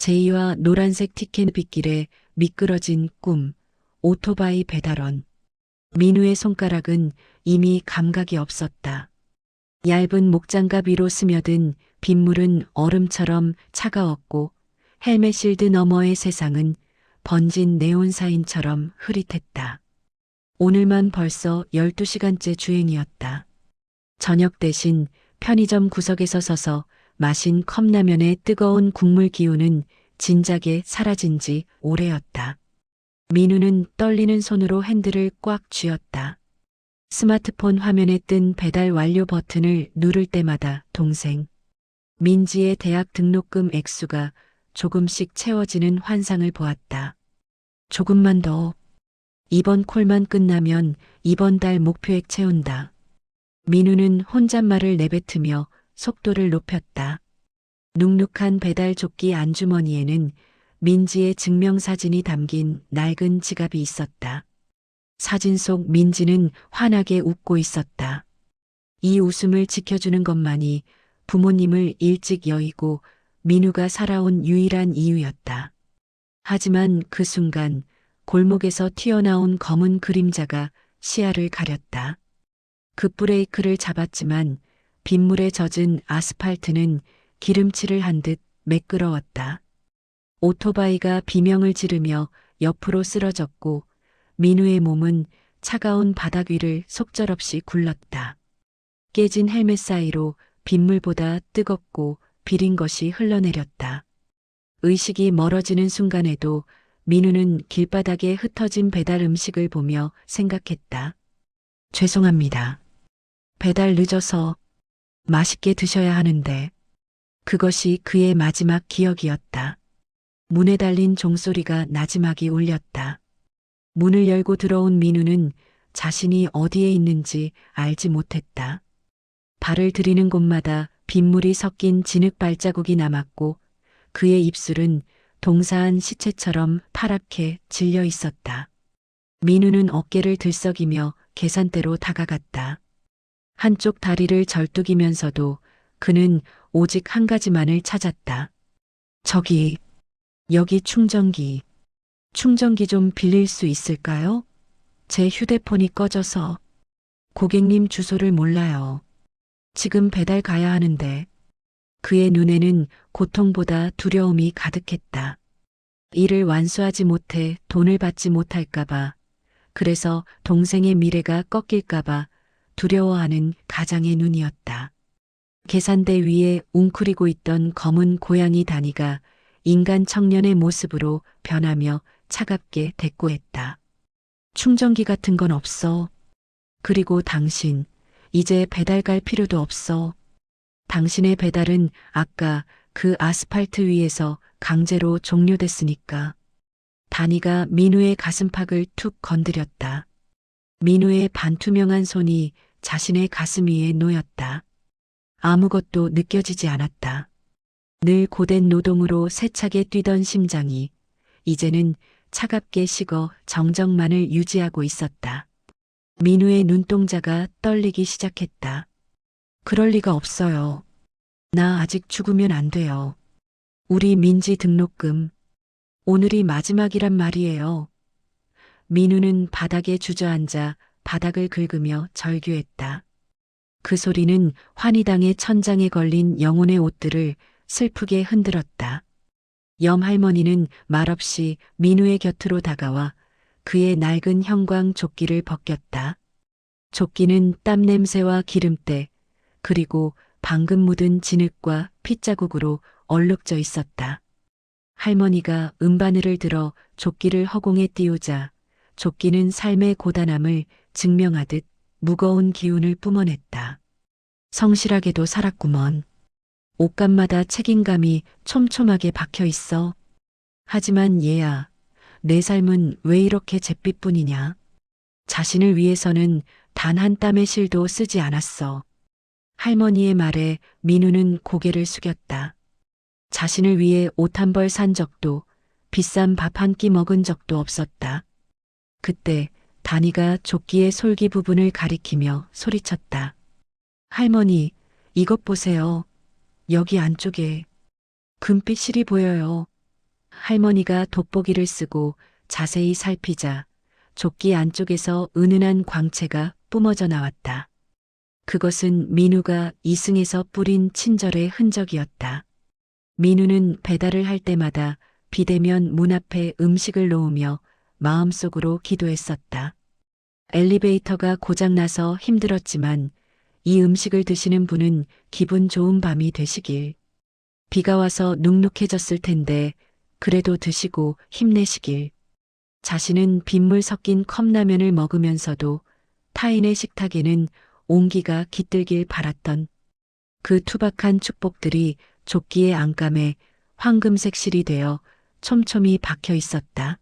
제이와 노란색 티켓 빗길에 미끄러진 꿈, 오토바이 배달원. 민우의 손가락은 이미 감각이 없었다. 얇은 목장갑 위로 스며든 빗물은 얼음처럼 차가웠고 헬멧 실드 너머의 세상은 번진 네온사인처럼 흐릿했다. 오늘만 벌써 12시간째 주행이었다. 저녁 대신 편의점 구석에서 서서 마신 컵라면의 뜨거운 국물 기운은 진작에 사라진 지 오래였다. 민우는 떨리는 손으로 핸들을 꽉 쥐었다. 스마트폰 화면에 뜬 배달 완료 버튼을 누를 때마다 동생 민지의 대학 등록금 액수가 조금씩 채워지는 환상을 보았다. 조금만 더. 이번 콜만 끝나면 이번 달 목표액 채운다. 민우는 혼잣말을 내뱉으며 속도를 높였다. 눅눅한 배달 조끼 안주머니에는 민지의 증명사진이 담긴 낡은 지갑이 있었다. 사진 속 민지는 환하게 웃고 있었다. 이 웃음을 지켜주는 것만이 부모님을 일찍 여의고 민우가 살아온 유일한 이유였다. 하지만 그 순간 골목에서 튀어나온 검은 그림자가 시야를 가렸다. 급브레이크를 잡았지만 빗물에 젖은 아스팔트는 기름칠을 한 듯 매끄러웠다. 오토바이가 비명을 지르며 옆으로 쓰러졌고 민우의 몸은 차가운 바닥 위를 속절없이 굴렀다. 깨진 헬멧 사이로 빗물보다 뜨겁고 비린 것이 흘러내렸다. 의식이 멀어지는 순간에도 민우는 길바닥에 흩어진 배달 음식을 보며 생각했다. 죄송합니다. 배달 늦어서 맛있게 드셔야 하는데. 그것이 그의 마지막 기억이었다. 문에 달린 종소리가 나지막이 울렸다. 문을 열고 들어온 민우는 자신이 어디에 있는지 알지 못했다. 발을 들이는 곳마다 빗물이 섞인 진흙 발자국이 남았고 그의 입술은 동사한 시체처럼 파랗게 질려 있었다. 민우는 어깨를 들썩이며 계산대로 다가갔다. 한쪽 다리를 절뚝이면서도 그는 오직 한 가지만을 찾았다. 여기 충전기 좀 빌릴 수 있을까요? 제 휴대폰이 꺼져서. 고객님 주소를 몰라요. 지금 배달 가야 하는데. 그의 눈에는 고통보다 두려움이 가득했다. 일을 완수하지 못해 돈을 받지 못할까봐, 그래서 동생의 미래가 꺾일까봐 두려워하는 가장의 눈이었다. 계산대 위에 웅크리고 있던 검은 고양이 다니가 인간 청년의 모습으로 변하며 차갑게 대꾸했다. 충전기 같은 건 없어. 그리고 당신, 이제 배달 갈 필요도 없어. 당신의 배달은 아까 그 아스팔트 위에서 강제로 종료됐으니까. 다니가 민우의 가슴팍을 툭 건드렸다. 민우의 반투명한 손이 자신의 가슴 위에 놓였다. 아무것도 느껴지지 않았다. 늘 고된 노동으로 세차게 뛰던 심장이 이제는 차갑게 식어 정적만을 유지하고 있었다. 민우의 눈동자가 떨리기 시작했다. 그럴 리가 없어요. 나 아직 죽으면 안 돼요. 우리 민지 등록금. 오늘이 마지막이란 말이에요. 민우는 바닥에 주저앉아 바닥을 긁으며 절규했다. 그 소리는 환희당의 천장에 걸린 영혼의 옷들을 슬프게 흔들었다. 염할머니는 말없이 민우의 곁으로 다가와 그의 낡은 형광 조끼를 벗겼다. 조끼는 땀 냄새와 기름때 그리고 방금 묻은 진흙과 핏자국으로 얼룩져 있었다. 할머니가 음바늘을 들어 조끼를 허공에 띄우자 조끼는 삶의 고단함을 증명하듯 무거운 기운을 뿜어냈다. 성실하게도 살았구먼. 옷감마다 책임감이 촘촘하게 박혀 있어. 하지만 얘야, 내 삶은 왜 이렇게 잿빛뿐이냐? 자신을 위해서는 단 한 땀의 실도 쓰지 않았어. 할머니의 말에 민우는 고개를 숙였다. 자신을 위해 옷 한 벌 산 적도 비싼 밥 한 끼 먹은 적도 없었다. 그때 다니가 조끼의 솔기 부분을 가리키며 소리쳤다. 할머니, 이것 보세요. 여기 안쪽에 금빛 실이 보여요. 할머니가 돋보기를 쓰고 자세히 살피자 조끼 안쪽에서 은은한 광채가 뿜어져 나왔다. 그것은 민우가 이승에서 뿌린 친절의 흔적이었다. 민우는 배달을 할 때마다 비대면 문 앞에 음식을 놓으며 마음속으로 기도했었다. 엘리베이터가 고장나서 힘들었지만 이 음식을 드시는 분은 기분 좋은 밤이 되시길. 비가 와서 눅눅해졌을 텐데 그래도 드시고 힘내시길. 자신은 빗물 섞인 컵라면을 먹으면서도 타인의 식탁에는 온기가 깃들길 바랐던 그 투박한 축복들이 조끼의 안감에 황금색 실이 되어 촘촘히 박혀 있었다.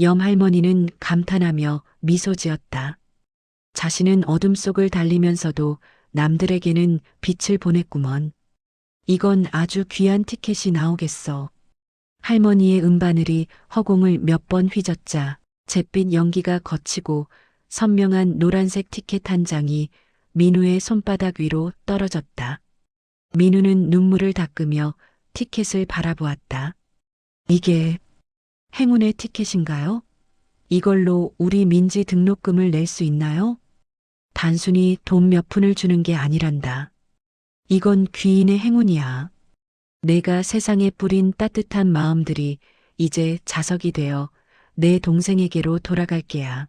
염할머니는 감탄하며 미소 지었다. 자신은 어둠 속을 달리면서도 남들에게는 빛을 보냈구먼. 이건 아주 귀한 티켓이 나오겠어. 할머니의 음바늘이 허공을 몇 번 휘젓자 잿빛 연기가 걷히고 선명한 노란색 티켓 한 장이 민우의 손바닥 위로 떨어졌다. 민우는 눈물을 닦으며 티켓을 바라보았다. 이게 행운의 티켓인가요? 이걸로 우리 민지 등록금을 낼 수 있나요? 단순히 돈 몇 푼을 주는 게 아니란다. 이건 귀인의 행운이야. 내가 세상에 뿌린 따뜻한 마음들이 이제 자석이 되어 내 동생에게로 돌아갈 게야.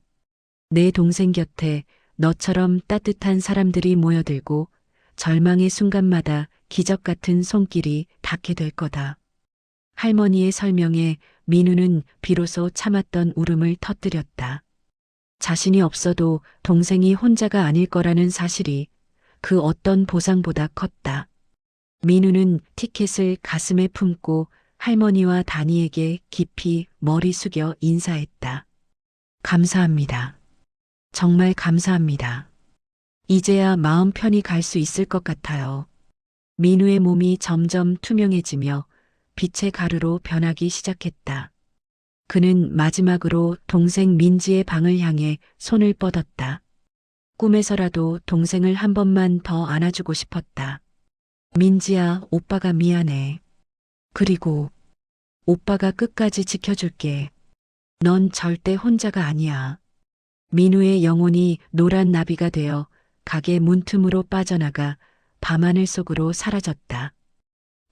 내 동생 곁에 너처럼 따뜻한 사람들이 모여들고 절망의 순간마다 기적 같은 손길이 닿게 될 거다. 할머니의 설명에 민우는 비로소 참았던 울음을 터뜨렸다. 자신이 없어도 동생이 혼자가 아닐 거라는 사실이 그 어떤 보상보다 컸다. 민우는 티켓을 가슴에 품고 할머니와 다니에게 깊이 머리 숙여 인사했다. 감사합니다. 정말 감사합니다. 이제야 마음 편히 갈 수 있을 것 같아요. 민우의 몸이 점점 투명해지며 빛의 가루로 변하기 시작했다. 그는 마지막으로 동생 민지의 방을 향해 손을 뻗었다. 꿈에서라도 동생을 한 번만 더 안아주고 싶었다. 민지야, 오빠가 미안해. 그리고 오빠가 끝까지 지켜줄게. 넌 절대 혼자가 아니야. 민우의 영혼이 노란 나비가 되어 가게 문틈으로 빠져나가 밤하늘 속으로 사라졌다.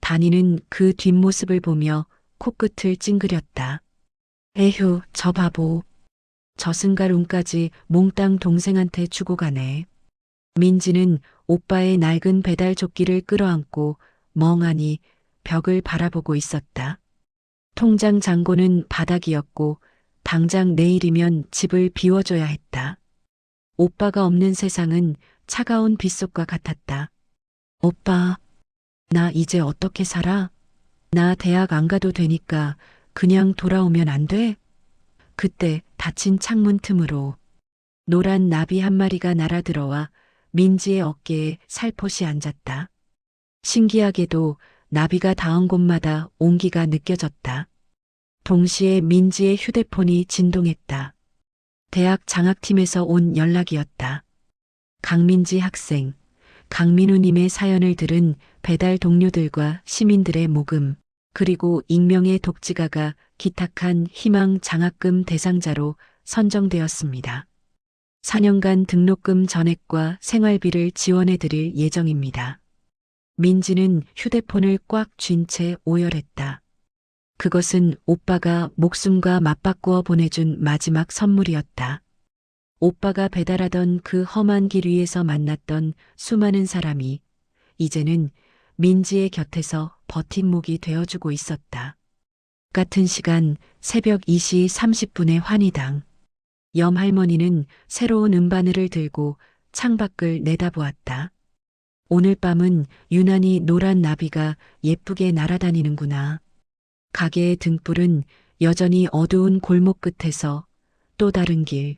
다니는 그 뒷모습을 보며 코끝을 찡그렸다. 에휴, 저 바보. 저승갈 운까지 몽땅 동생한테 주고 가네. 민지는 오빠의 낡은 배달 조끼를 끌어안고 멍하니 벽을 바라보고 있었다. 통장 잔고는 바닥이었고 당장 내일이면 집을 비워줘야 했다. 오빠가 없는 세상은 차가운 빗속과 같았다. 오빠, 나 이제 어떻게 살아? 나 대학 안 가도 되니까 그냥 돌아오면 안 돼? 그때 닫힌 창문 틈으로 노란 나비 한 마리가 날아들어와 민지의 어깨에 살포시 앉았다. 신기하게도 나비가 닿은 곳마다 온기가 느껴졌다. 동시에 민지의 휴대폰이 진동했다. 대학 장학팀에서 온 연락이었다. 강민지 학생, 강민우님의 사연을 들은 배달 동료들과 시민들의 모금, 그리고 익명의 독지가가 기탁한 희망 장학금 대상자로 선정되었습니다. 4년간 등록금 전액과 생활비를 지원해 드릴 예정입니다. 민지는 휴대폰을 꽉 쥔 채 오열했다. 그것은 오빠가 목숨과 맞바꾸어 보내준 마지막 선물이었다. 오빠가 배달하던 그 험한 길 위에서 만났던 수많은 사람이 이제는 민지의 곁에서 버팀목이 되어주고 있었다. 같은 시간 새벽 2시 30분의 환희당. 염할머니는 새로운 음바늘을 들고 창밖을 내다보았다. 오늘 밤은 유난히 노란 나비가 예쁘게 날아다니는구나. 가게의 등불은 여전히 어두운 골목 끝에서 또 다른 길.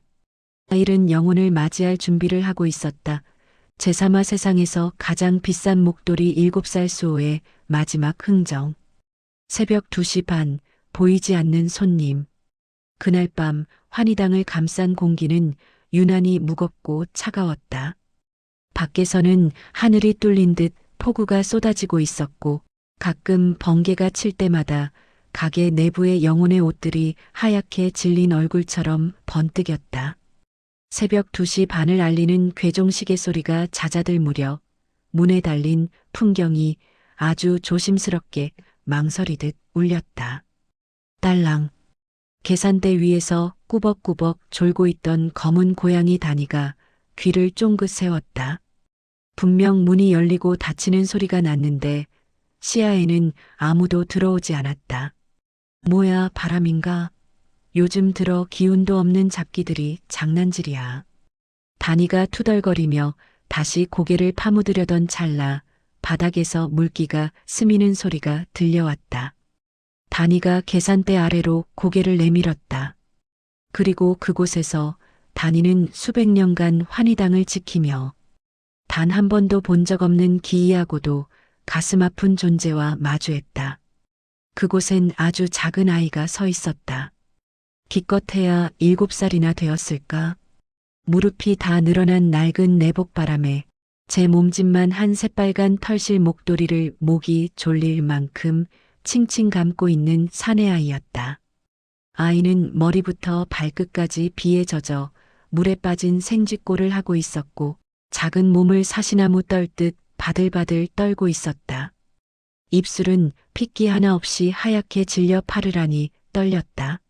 잃은 영혼을 맞이할 준비를 하고 있었다. 제3화 세상에서 가장 비싼 목도리 7살 수호의 마지막 흥정. 새벽 2시 반, 보이지 않는 손님. 그날 밤 환희당을 감싼 공기는 유난히 무겁고 차가웠다. 밖에서는 하늘이 뚫린 듯 폭우가 쏟아지고 있었고 가끔 번개가 칠 때마다 가게 내부의 영혼의 옷들이 하얗게 질린 얼굴처럼 번뜩였다. 새벽 2시 반을 알리는 괴종시계 소리가 잦아들 무렵 문에 달린 풍경이 아주 조심스럽게 망설이듯 울렸다. 딸랑. 계산대 위에서 꾸벅꾸벅 졸고 있던 검은 고양이 다니가 귀를 쫑긋 세웠다. 분명 문이 열리고 닫히는 소리가 났는데 시야에는 아무도 들어오지 않았다. 뭐야, 바람인가? 요즘 들어 기운도 없는 잡기들이 장난질이야. 다니가 투덜거리며 다시 고개를 파묻으려던 찰나 바닥에서 물기가 스미는 소리가 들려왔다. 다니가 계산대 아래로 고개를 내밀었다. 그리고 그곳에서 다니는 수백 년간 환희당을 지키며 단 한 번도 본 적 없는 기이하고도 가슴 아픈 존재와 마주했다. 그곳엔 아주 작은 아이가 서 있었다. 기껏해야 7살이나 되었을까? 무릎이 다 늘어난 낡은 내복바람에 제 몸집만 한 새빨간 털실 목도리를 목이 졸릴 만큼 칭칭 감고 있는 사내아이였다. 아이는 머리부터 발끝까지 비에 젖어 물에 빠진 생쥐꼴을 하고 있었고 작은 몸을 사시나무 떨듯 바들바들 떨고 있었다. 입술은 핏기 하나 없이 하얗게 질려 파르라니 떨렸다.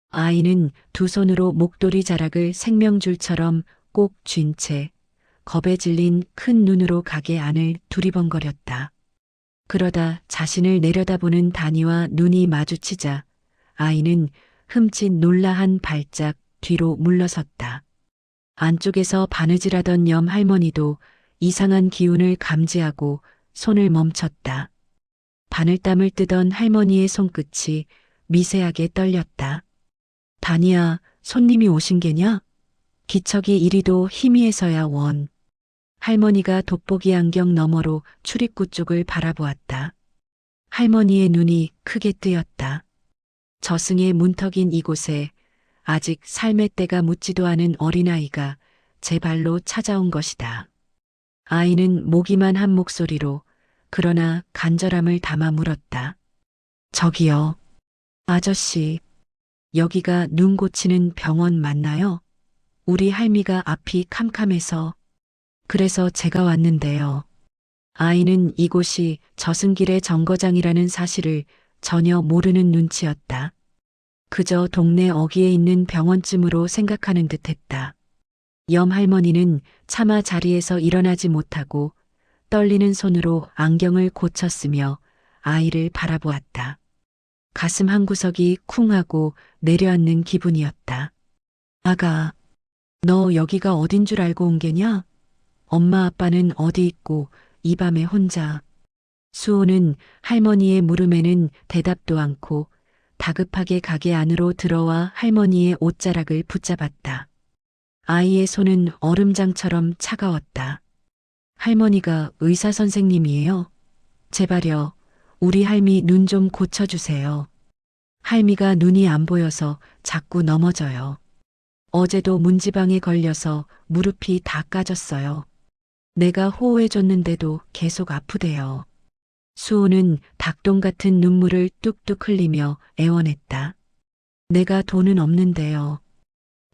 아이는 두 손으로 목도리 자락을 생명줄처럼 꼭 쥔 채 겁에 질린 큰 눈으로 가게 안을 두리번거렸다. 그러다 자신을 내려다보는 다니와 눈이 마주치자 아이는 흠칫 놀라 한 발짝 뒤로 물러섰다. 안쪽에서 바느질하던 염 할머니도 이상한 기운을 감지하고 손을 멈췄다. 바늘땀을 뜨던 할머니의 손끝이 미세하게 떨렸다. 다니야, 손님이 오신 게냐? 기척이 이리도 희미해서야 원. 할머니가 돋보기 안경 너머로 출입구 쪽을 바라보았다. 할머니의 눈이 크게 뜨였다. 저승의 문턱인 이곳에 아직 삶의 때가 묻지도 않은 어린아이가 제 발로 찾아온 것이다. 아이는 모기만 한 목소리로 그러나 간절함을 담아 물었다. 저기요. 아저씨, 여기가 눈 고치는 병원 맞나요? 우리 할미가 앞이 캄캄해서 그래서 제가 왔는데요. 아이는 이곳이 저승길의 정거장이라는 사실을 전혀 모르는 눈치였다. 그저 동네 어귀에 있는 병원쯤으로 생각하는 듯했다. 염 할머니는 차마 자리에서 일어나지 못하고 떨리는 손으로 안경을 고쳤으며 아이를 바라보았다. 가슴 한구석이 쿵하고 내려앉는 기분이었다. 아가, 너 여기가 어딘 줄 알고 온 게냐? 엄마 아빠는 어디 있고 이 밤에 혼자. 수호는 할머니의 물음에는 대답도 않고 다급하게 가게 안으로 들어와 할머니의 옷자락을 붙잡았다. 아이의 손은 얼음장처럼 차가웠다. 할머니가 의사 선생님이에요. 제발요, 우리 할미 눈 좀 고쳐주세요. 할미가 눈이 안 보여서 자꾸 넘어져요. 어제도 문지방에 걸려서 무릎이 다 까졌어요. 내가 호호해줬는데도 계속 아프대요. 수호는 닭똥 같은 눈물을 뚝뚝 흘리며 애원했다. 내가 돈은 없는데요.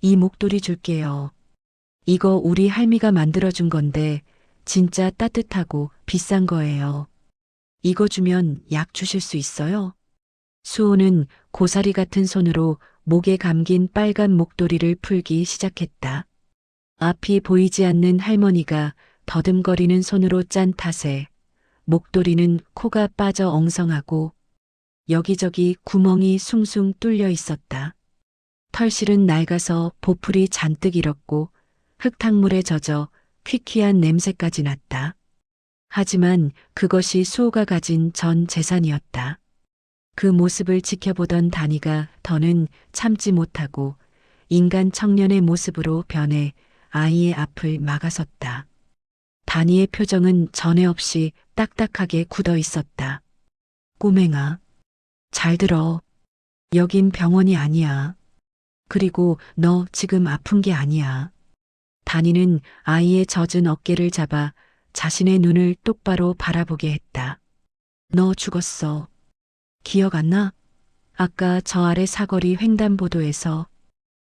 이 목도리 줄게요. 이거 우리 할미가 만들어준 건데 진짜 따뜻하고 비싼 거예요. 이거 주면 약 주실 수 있어요? 수호는 고사리 같은 손으로 목에 감긴 빨간 목도리를 풀기 시작했다. 앞이 보이지 않는 할머니가 더듬거리는 손으로 짠 탓에 목도리는 코가 빠져 엉성하고 여기저기 구멍이 숭숭 뚫려 있었다. 털실은 낡아서 보풀이 잔뜩 일었고 흙탕물에 젖어 퀴퀴한 냄새까지 났다. 하지만 그것이 수호가 가진 전 재산이었다. 그 모습을 지켜보던 다니가 더는 참지 못하고 인간 청년의 모습으로 변해 아이의 앞을 막아섰다. 다니의 표정은 전에 없이 딱딱하게 굳어 있었다. 꼬맹아, 잘 들어. 여긴 병원이 아니야. 그리고 너 지금 아픈 게 아니야. 다니는 아이의 젖은 어깨를 잡아 자신의 눈을 똑바로 바라보게 했다. 너 죽었어. 기억 안 나? 아까 저 아래 사거리 횡단보도에서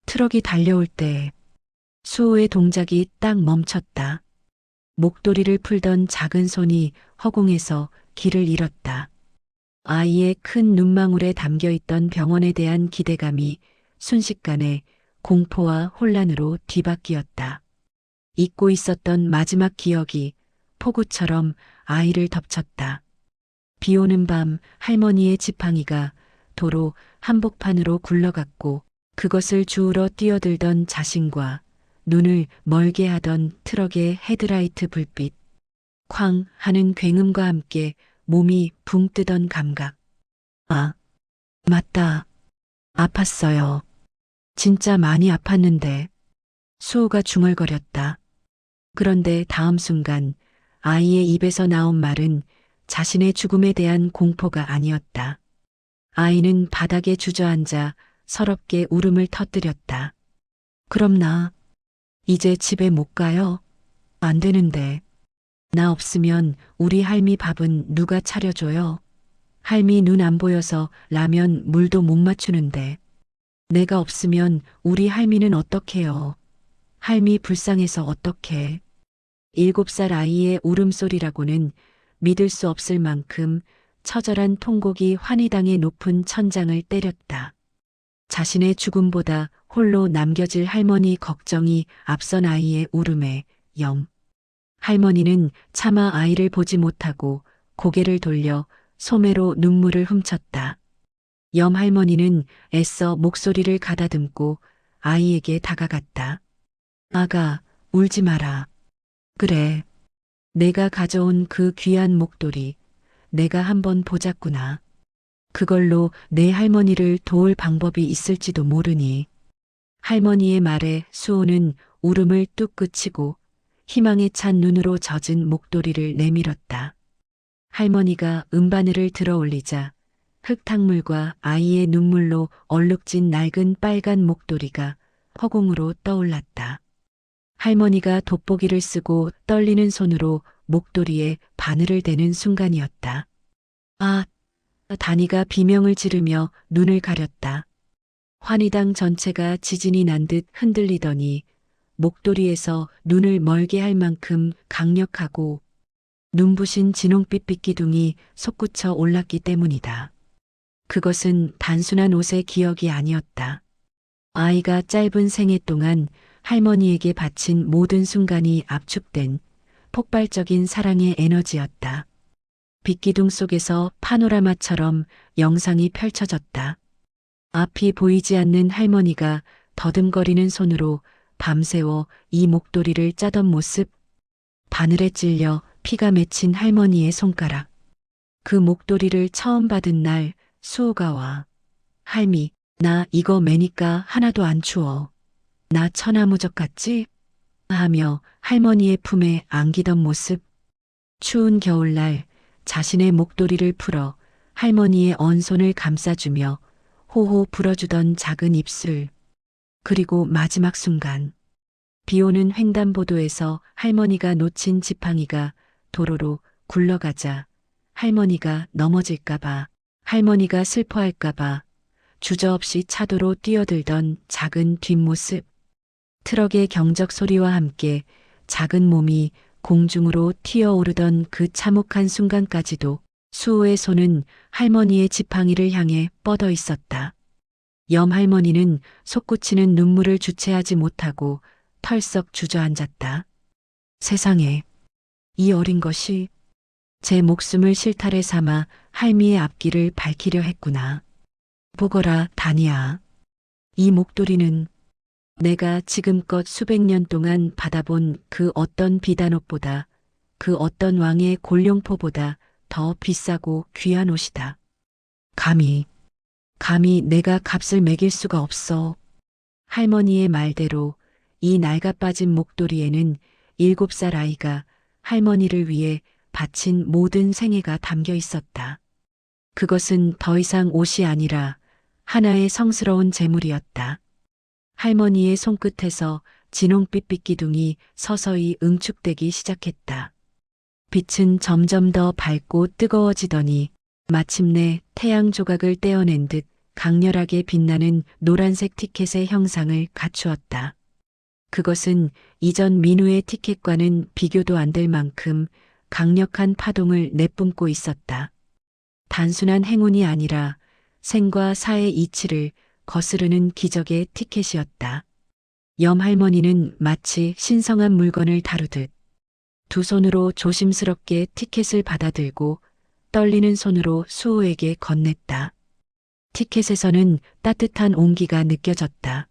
트럭이 달려올 때 수호의 동작이 딱 멈췄다. 목도리를 풀던 작은 손이 허공에서 길을 잃었다. 아이의 큰 눈망울에 담겨있던 병원에 대한 기대감이 순식간에 공포와 혼란으로 뒤바뀌었다. 잊고 있었던 마지막 기억이 폭우처럼 아이를 덮쳤다. 비 오는 밤 할머니의 지팡이가 도로 한복판으로 굴러갔고 그것을 주우러 뛰어들던 자신과 눈을 멀게 하던 트럭의 헤드라이트 불빛, 쾅 하는 굉음과 함께 몸이 붕 뜨던 감각. 아, 맞다. 아팠어요. 진짜 많이 아팠는데. 수호가 중얼거렸다. 그런데 다음 순간 아이의 입에서 나온 말은 자신의 죽음에 대한 공포가 아니었다. 아이는 바닥에 주저앉아 서럽게 울음을 터뜨렸다. 그럼 나 이제 집에 못 가요? 안 되는데. 나 없으면 우리 할미 밥은 누가 차려줘요? 할미 눈 안 보여서 라면 물도 못 맞추는데. 내가 없으면 우리 할미는 어떡해요? 할미 불쌍해서 어떡해. 7살 아이의 울음소리라고는 믿을 수 없을 만큼 처절한 통곡이 환희당의 높은 천장을 때렸다. 자신의 죽음보다 홀로 남겨질 할머니 걱정이 앞선 아이의 울음에 할머니는 차마 아이를 보지 못하고 고개를 돌려 소매로 눈물을 훔쳤다. 할머니는 애써 목소리를 가다듬고 아이에게 다가갔다. 아가, 울지 마라. 그래. 내가 가져온 그 귀한 목도리, 내가 한번 보자꾸나. 그걸로 내 할머니를 도울 방법이 있을지도 모르니. 할머니의 말에 수호는 울음을 뚝 그치고 희망에 찬 눈으로 젖은 목도리를 내밀었다. 할머니가 음바늘을 들어 올리자 흙탕물과 아이의 눈물로 얼룩진 낡은 빨간 목도리가 허공으로 떠올랐다. 할머니가 돋보기를 쓰고 떨리는 손으로 목도리에 바늘을 대는 순간이었다. 아, 다니가 비명을 지르며 눈을 가렸다. 환희당 전체가 지진이 난 듯 흔들리더니 목도리에서 눈을 멀게 할 만큼 강력하고 눈부신 진홍빛 빛기둥이 솟구쳐 올랐기 때문이다. 그것은 단순한 옷의 기억이 아니었다. 아이가 짧은 생애 동안 할머니에게 바친 모든 순간이 압축된 폭발적인 사랑의 에너지였다. 빛기둥 속에서 파노라마처럼 영상이 펼쳐졌다. 앞이 보이지 않는 할머니가 더듬거리는 손으로 밤새워 이 목도리를 짜던 모습, 바늘에 찔려 피가 맺힌 할머니의 손가락. 그 목도리를 처음 받은 날 수호가 와. 할미, 나 이거 매니까 하나도 안 추워. 나 천하무적 같지? 하며 할머니의 품에 안기던 모습. 추운 겨울날 자신의 목도리를 풀어 할머니의 언 손을 감싸주며 호호 불어주던 작은 입술. 그리고 마지막 순간. 비 오는 횡단보도에서 할머니가 놓친 지팡이가 도로로 굴러가자 할머니가 넘어질까봐, 할머니가 슬퍼할까봐 주저없이 차도로 뛰어들던 작은 뒷모습. 트럭의 경적 소리와 함께 작은 몸이 공중으로 튀어오르던 그 참혹한 순간까지도 수호의 손은 할머니의 지팡이를 향해 뻗어 있었다. 할머니는 솟구치는 눈물을 주체하지 못하고 털썩 주저앉았다. 세상에, 이 어린 것이 제 목숨을 실타래 삼아 할미의 앞길을 밝히려 했구나. 보거라, 다니야. 이 목도리는 내가 지금껏 수백 년 동안 받아본 그 어떤 비단옷보다, 그 어떤 왕의 골룡포보다 더 비싸고 귀한 옷이다. 감히 내가 값을 매길 수가 없어. 할머니의 말대로 이 낡아빠진 목도리에는 7살 아이가 할머니를 위해 바친 모든 생애가 담겨 있었다. 그것은 더 이상 옷이 아니라 하나의 성스러운 재물이었다. 할머니의 손끝에서 진홍빛 빛기둥이 서서히 응축되기 시작했다. 빛은 점점 더 밝고 뜨거워지더니 마침내 태양 조각을 떼어낸 듯 강렬하게 빛나는 노란색 티켓의 형상을 갖추었다. 그것은 이전 민우의 티켓과는 비교도 안 될 만큼 강력한 파동을 내뿜고 있었다. 단순한 행운이 아니라 생과 사의 이치를 거스르는 기적의 티켓이었다. 염 할머니는 마치 신성한 물건을 다루듯 두 손으로 조심스럽게 티켓을 받아들고 떨리는 손으로 수호에게 건넸다. 티켓에서는 따뜻한 온기가 느껴졌다.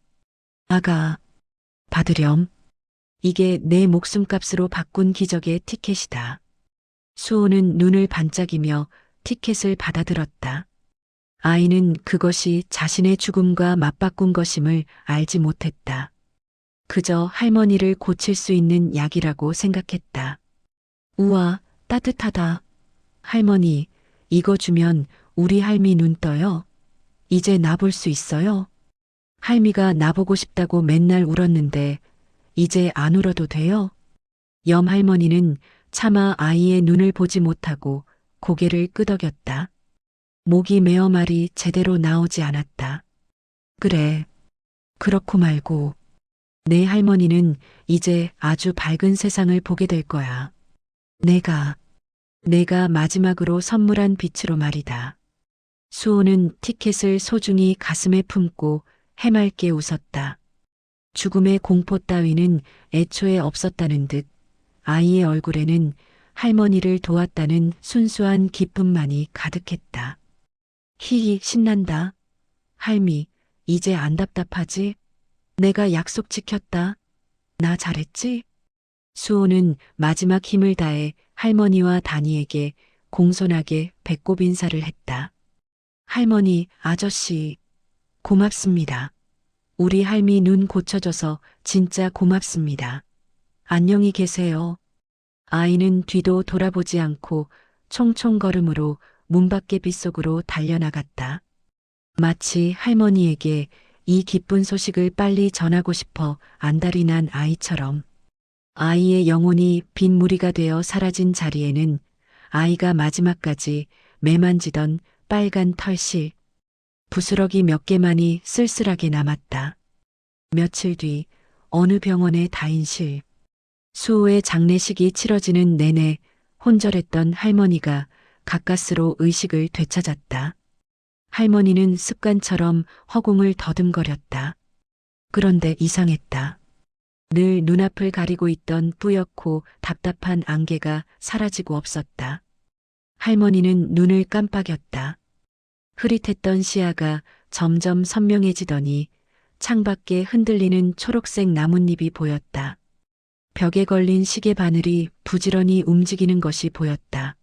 아가, 받으렴. 이게 내 목숨값으로 바꾼 기적의 티켓이다. 수호는 눈을 반짝이며 티켓을 받아들었다. 아이는 그것이 자신의 죽음과 맞바꾼 것임을 알지 못했다. 그저 할머니를 고칠 수 있는 약이라고 생각했다. 우와, 따뜻하다. 할머니, 이거 주면 우리 할미 눈 떠요. 이제 나볼 수 있어요. 할미가 나보고 싶다고 맨날 울었는데 이제 안 울어도 돼요. 염 할머니는 차마 아이의 눈을 보지 못하고 고개를 끄덕였다. 목이 메어 말이 제대로 나오지 않았다. 그래, 그렇고 말고 내 할머니는 이제 아주 밝은 세상을 보게 될 거야. 내가 마지막으로 선물한 빛으로 말이다. 수호는 티켓을 소중히 가슴에 품고 해맑게 웃었다. 죽음의 공포 따위는 애초에 없었다는 듯 아이의 얼굴에는 할머니를 도왔다는 순수한 기쁨만이 가득했다. 히히 신난다. 할미, 이제 안 답답하지? 내가 약속 지켰다. 나 잘했지? 수호는 마지막 힘을 다해 할머니와 다니에게 공손하게 배꼽 인사를 했다. 할머니, 아저씨, 고맙습니다. 우리 할미 눈 고쳐줘서 진짜 고맙습니다. 안녕히 계세요. 아이는 뒤도 돌아보지 않고 총총 걸음으로 문 밖의 빗속으로 달려나갔다. 마치 할머니에게 이 기쁜 소식을 빨리 전하고 싶어 안달이 난 아이처럼. 아이의 영혼이 빈 무리가 되어 사라진 자리에는 아이가 마지막까지 매만지던 빨간 털실, 부스러기 몇 개만이 쓸쓸하게 남았다. 며칠 뒤 어느 병원의 다인실. 수호의 장례식이 치러지는 내내 혼절했던 할머니가 가까스로 의식을 되찾았다. 할머니는 습관처럼 허공을 더듬거렸다. 그런데 이상했다. 늘 눈앞을 가리고 있던 뿌옇고 답답한 안개가 사라지고 없었다. 할머니는 눈을 깜빡였다. 흐릿했던 시야가 점점 선명해지더니 창밖에 흔들리는 초록색 나뭇잎이 보였다. 벽에 걸린 시계 바늘이 부지런히 움직이는 것이 보였다.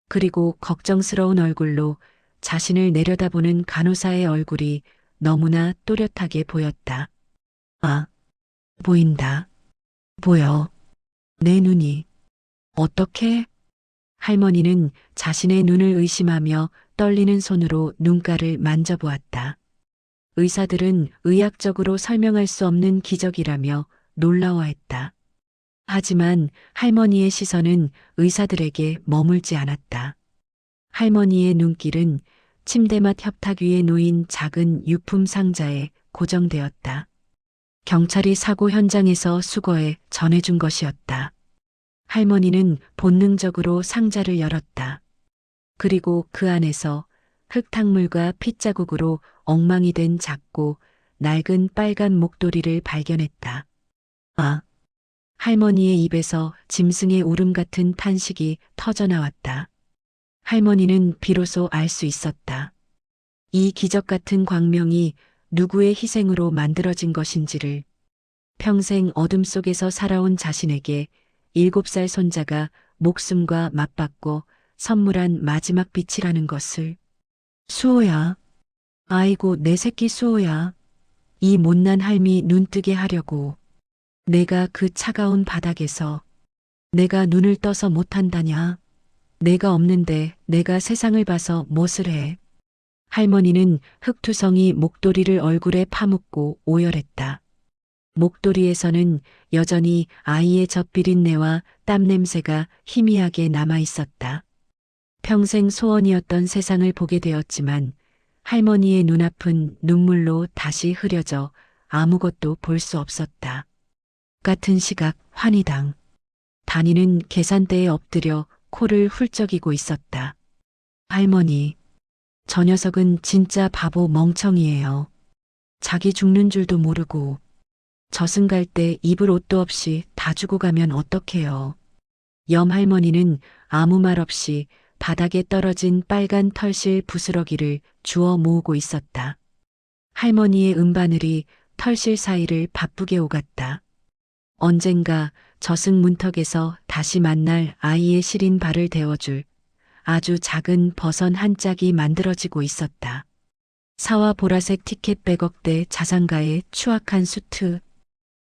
그리고 걱정스러운 얼굴로 자신을 내려다보는 간호사의 얼굴이 너무나 또렷하게 보였다. 아, 보인다. 보여. 내 눈이. 어떻게? 할머니는 자신의 눈을 의심하며 떨리는 손으로 눈가를 만져보았다. 의사들은 의학적으로 설명할 수 없는 기적이라며 놀라워했다. 하지만 할머니의 시선은 의사들에게 머물지 않았다. 할머니의 눈길은 침대맡 협탁 위에 놓인 작은 유품 상자에 고정되었다. 경찰이 사고 현장에서 수거해 전해준 것이었다. 할머니는 본능적으로 상자를 열었다. 그리고 그 안에서 흙탕물과 핏자국으로 엉망이 된 작고 낡은 빨간 목도리를 발견했다. 아! 할머니의 입에서 짐승의 울음 같은 탄식이 터져나왔다. 할머니는 비로소 알 수 있었다. 이 기적 같은 광명이 누구의 희생으로 만들어진 것인지를. 평생 어둠 속에서 살아온 자신에게 7살 손자가 목숨과 맞받고 선물한 마지막 빛이라는 것을. 수호야. 아이고 내 새끼 수호야. 이 못난 할미 눈뜨게 하려고. 내가 그 차가운 바닥에서 내가 눈을 떠서 못한다냐. 내가 없는데 내가 세상을 봐서 무엇을 해. 할머니는 흙투성이 목도리를 얼굴에 파묻고 오열했다. 목도리에서는 여전히 아이의 젖비린내와 땀냄새가 희미하게 남아 있었다. 평생 소원이었던 세상을 보게 되었지만 할머니의 눈앞은 눈물로 다시 흐려져 아무것도 볼 수 없었다. 같은 시각 환희당. 단이는 계산대에 엎드려 코를 훌쩍이고 있었다. 할머니, 저 녀석은 진짜 바보 멍청이에요. 자기 죽는 줄도 모르고 저승 갈 때 입을 옷도 없이 다 주고 가면 어떡해요. 염 할머니는 아무 말 없이 바닥에 떨어진 빨간 털실 부스러기를 주워 모으고 있었다. 할머니의 음바늘이 털실 사이를 바쁘게 오갔다. 언젠가 저승 문턱에서 다시 만날 아이의 시린 발을 데워줄 아주 작은 버선 한 짝이 만들어지고 있었다. 사와 보라색 티켓 100억대 자산가의 추악한 수트